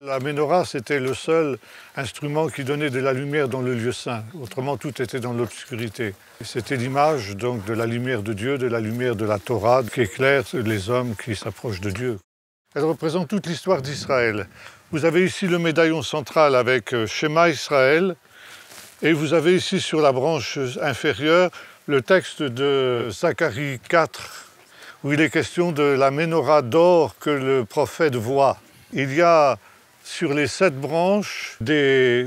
La menorah, c'était le seul instrument qui donnait de la lumière dans le lieu saint. Autrement, tout était dans l'obscurité. C'était l'image donc de la lumière de Dieu, de la lumière de la Torah, qui éclaire les hommes qui s'approchent de Dieu. Elle représente toute l'histoire d'Israël. Vous avez ici le médaillon central avec Shema Israël, et vous avez ici sur la branche inférieure le texte de Zacharie 4, où il est question de la menorah d'or que le prophète voit. Il y a sur les 7 branches des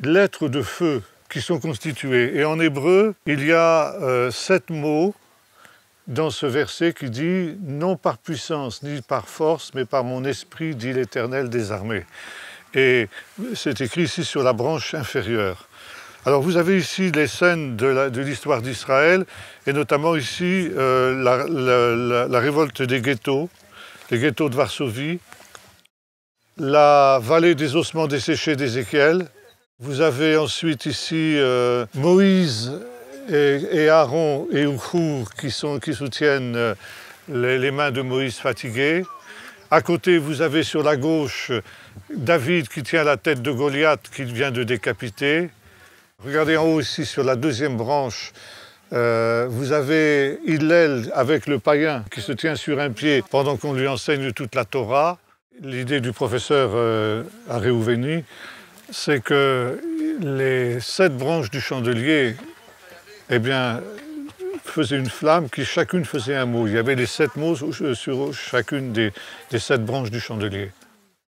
lettres de feu qui sont constituées. Et en hébreu, il y a 7 mots dans ce verset qui dit « Non par puissance ni par force, mais par mon esprit, dit l'Éternel des armées ». Et c'est écrit ici sur la branche inférieure. Alors vous avez ici les scènes de l'histoire d'Israël, et notamment ici la révolte des ghettos de Varsovie, la vallée des ossements desséchés d'Ézéchiel. Vous avez ensuite ici Moïse et Aaron et Uchur qui soutiennent les mains de Moïse fatiguées. À côté, vous avez sur la gauche David qui tient la tête de Goliath qu'il vient de décapiter. Regardez en haut ici sur la deuxième branche, vous avez Hillel avec le païen qui se tient sur un pied pendant qu'on lui enseigne toute la Torah. L'idée du professeur Aréouveni, c'est que les 7 branches du chandelier, eh bien, faisaient une flamme qui chacune faisait un mot. Il y avait les 7 mots sur chacune des 7 branches du chandelier.